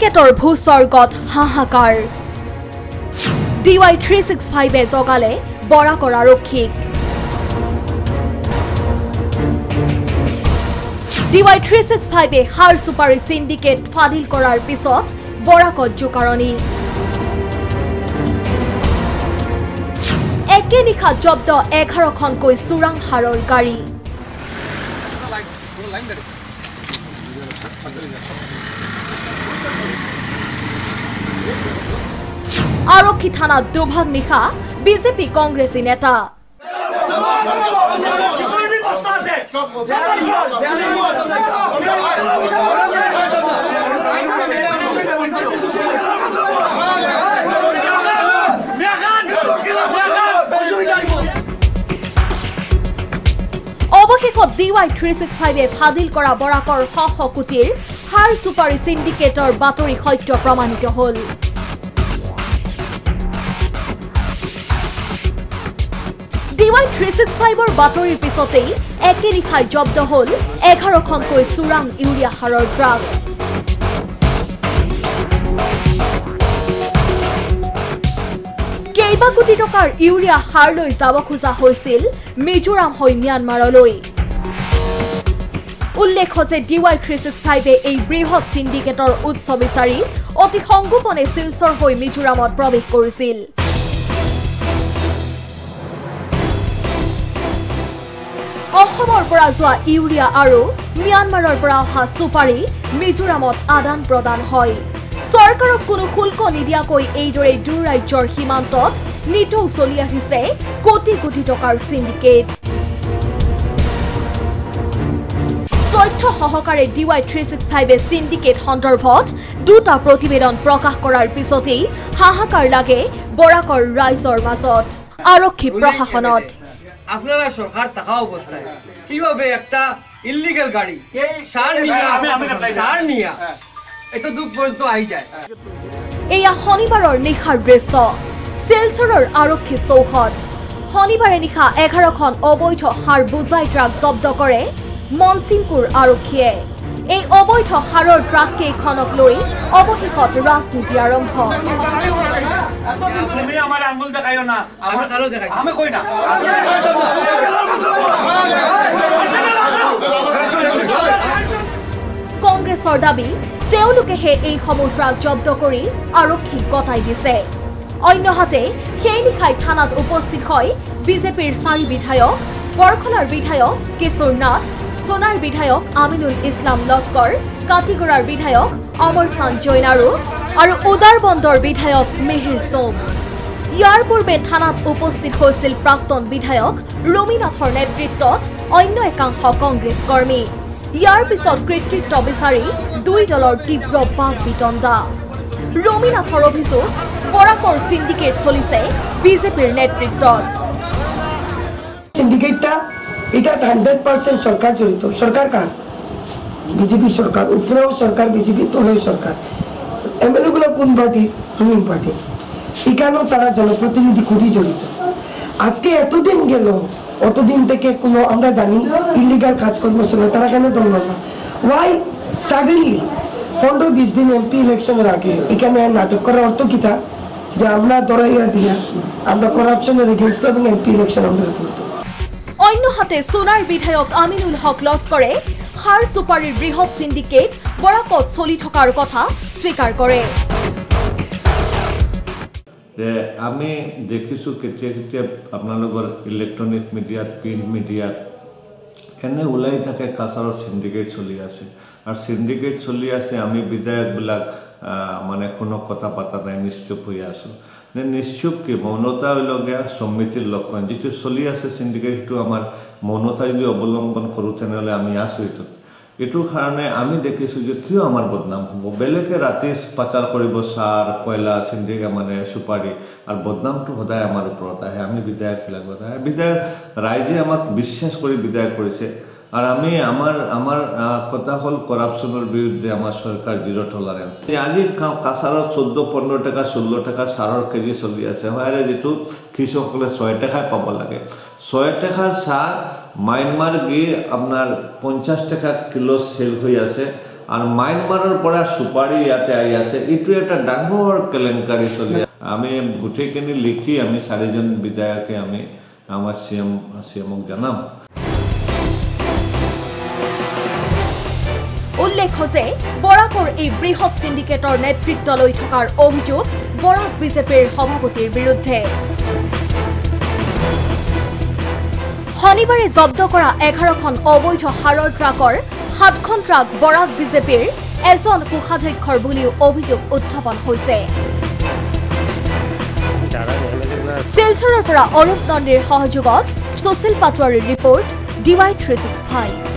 সিন্ডিকেটৰ ভূস্বৰ্গত হাহাকাৰ DY365 জগালে বৰাকৰ আৰক্ষীক DY365 হাৰ সুপাৰি syndicate ফাদিল কৰাৰ পিছত বৰাকত জোকাৰণী একে নিশা জব্দ 11খনকৈ চোৰাং হাৰৰ গাড়ী আৰক্ষী থানাত দুভাগ নিশা বিজেপি কংগ্ৰেছী নেতা অৱশেষত DY365 ফাদিল কৰা বৰাকৰ শ কোটিৰ হাৰ সুপাৰি সিন্ডিকেটৰ বাতৰি সত্য প্ৰমাণিত হল DY365 বাতৰিৰ পিছতেই একে নিশাই জব্দ হল 11খনকৈ চোৰাং ইউৰিয়া সাৰৰ ট্ৰাক কেইবা কোটি টকাৰ ইউৰিয়া সাৰ লৈ যাব খোজা হৈছিল মিজোৰাম হৈ ম্যানমাৰলৈ উল্লেখ্য যে DY365 এই বৃহৎ সিন্ডিকেটৰ উৎস বিচাৰি অতি সংগোপনে শিলচৰ হৈ মিজোৰামত প্ৰৱেশ কৰিছিল অসমৰ পৰা যোৱা ইউৰিয়া আৰু ম্যানমাৰৰ পৰা অহা সুপাৰি মিজোৰামত আদান প্ৰদান হয় সৰকাৰক কোনো শুল্ক নিদিয়াকৈ এইদৰে দূৰ ৰাজ্যৰ সীমান্তত নিতৌ চলি আহিছে কোটি কোটি টকাৰ সিন্ডিকেট তথ্য সহকাৰে DY365 সিন্ডিকেট সন্দৰ্ভত দুটা প্ৰতিবেদন প্ৰকাশ কৰাৰ পিছতেই হাহাকাৰ লাগে বৰাকৰ ৰাইজৰ মাজত আৰক্ষী প্ৰশাসনত আপনাৰা সৰকাৰ থাকা অবস্থায় কিভাবে একটা ইল্লিগাল গাড়ি সাৰ নিয়া এটা দূৰ পৰ্যন্ত আই যায় এয়া শনিবাৰৰ নিশাৰ দৃশ্য শিলচৰৰ আৰক্ষী চৌহদ শনিবাৰে নিশা 11খন অবৈধ সাৰ বুজাই ট্ৰাক জব্দ কৰে মনচিংপুৰ আৰক্ষীয়ে এই অবৈধ সাৰৰ ট্ৰাক কেইখনক লৈ অৱশেষত ৰাজনীতি আৰম্ভ তুমি আমাৰ আঙ্গুল দেখাইও না আমাৰ কাৰো দেখাই আমি কই না কংগ্ৰেছৰ দাবী তেওঁলোকেহে এই সমূহ ট্ৰাক জব্দ কৰি আৰক্ষীক গতাই দিছে অন্যহাতে সেই নিশাই থানাত উপস্থিত হয় বিজেপিৰ 4 বিধায়ক বৰখলাৰ বিধায়ক কিশোৰ নাথ সোনাৰ বিধায়ক আমিনুল ইছলাম লস্কৰ কাটিগড়াৰ বিধায়ক অমৰ চান্দ জৈনাৰু আৰু উদাৰবন্দৰ বিধায়ক মিহিৰ সোম ইয়াৰ পূৰ্বে থানাত উপস্থিত হৈছিল প্ৰাক্তন বিধায়ক ৰমিনাথৰ নেতৃত্বত অন্য একাংশ কংগ্ৰেছ কৰ্মী ইয়াৰ পিছত কৃতিত্ব বিচাৰি দুই দলৰ তীব্ৰ বাক বিতণ্ডা ৰমিনাথৰ অভিযোগ বৰাকৰ সিন্ডিকেট চলিছে বিজেপিৰ নেতৃত্বত সিন্ডিকেটটা এটা 100% সরকার জড়িত সরকার কার বিজেপি সরকার উপরেও সরকার বিজেপি তলেও সরকার এমএলএ গুলো কোন পার্টি রুলিং পার্টি এখানেও তারা জনপ্রতিনিধি খুবই জড়িত আজকে এতদিন গেল অতদিন থেকে কোনো আমরা জানি ইলিগাল কাজকর্ম চলে তারা কেন ধরল না ওয়াই সাডেনলি 15-20 দিন এমপি ইলেকশনের আগে এখানে নাটক করার অর্থ কিতা যে আমরা দরাইয়া দিয়া আমরা করাপশনের এগেইনস্ট এবং এমপি ইলেকশন আমরা করব অন্যহাতে সোনাৰ বিধায়ক আমিনুল হক লস্কৰে হাৰ সুপাৰিৰ বৃহৎ সিন্ডিকেট বৰাকত চলি থকাৰ কথা স্বীকাৰ কৰে আমি দেখিছো কেতিয়া কেতিয়া আপোনালোকৰ ইলেক্ট্ৰনিক মিডিয়াত প্ৰিণ্ট মিডিয়াত এনে ওলাই থাকে কাছাৰৰ সিন্ডিকেট চলি আছে আৰু সিন্ডিকেট চলি আছে আমি বিধায়কবিলাক মানে কোনো কথা পাতা নাই নিশ্চুপ হৈ আছো নিশ্চুপ কি মৌনতা লগা সমিতিৰ লক্ষণ যেটো চলি আছে সিন্ডিকেটটো আমাৰ মৌনতা যদি অৱলম্বন কৰোঁ তেনেহ'লে আমি আছো এটোৰ কাৰণে আমি দেখিছো যে কিয় আমাৰ বদনাম হ'ব বেলেগে ৰাতি পাচাৰ কৰিব সাৰ কয়লা সিন্ডিকেট মানে সুপাৰি আৰু বদনামটো সদায় আমাৰ ওপৰত আহে আমি বিধায়কবিলাক বিধায়ক ৰাইজে আমাক বিশ্বাস কৰি বিধায়ক কৰিছে আৰ আমি আমাৰ কথা হল কৰাপশনেৰ বিৰুদ্ধে আমাৰ সৰকাৰ জিৰো টলাৰেন্স আজি কাছাৰত 14-15 টাকা 16 টাকা সাৰৰ কেজি চলি আছে হয় যেটো কৃষকসকলে 6 টাকায় পাব লাগে 6 টাকাৰ চাহ মাইনমাৰ গিয়ে আপনাৰ 50 টাকা কিলো সেল হয়ে আছে আৰু মাইনমাৰৰ পৰা সুপাৰি ইয়াতে আহি আছে এইটো এটা ডাঙৰ কেলেংকাৰী চলি আছে আমি গোটেইখিনি লিখি আমি 4জন বিধায়কে আমি আমাৰ চিএমক জনাম উল্লেখ্য যে বৰাকৰ এই বৃহৎ সিন্ডিকেটৰ নেতৃত্ব লৈ থকাৰ অভিযোগ বৰাক বিজেপিৰ সভাপতিৰ বিৰুদ্ধে শনিবাৰে জব্দ কৰা 11খন অবৈধ সাৰৰ ট্ৰাকৰ 7খন ট্ৰাক বৰাক বিজেপিৰ এজন কোষাধ্যক্ষৰ বুলিও অভিযোগ উত্থাপন হৈছে শিলচৰৰ পৰা অৰূপ নন্দীৰ সহযোগত সুশীল পাটোৱাৰীৰ ৰিপৰ্ট DY365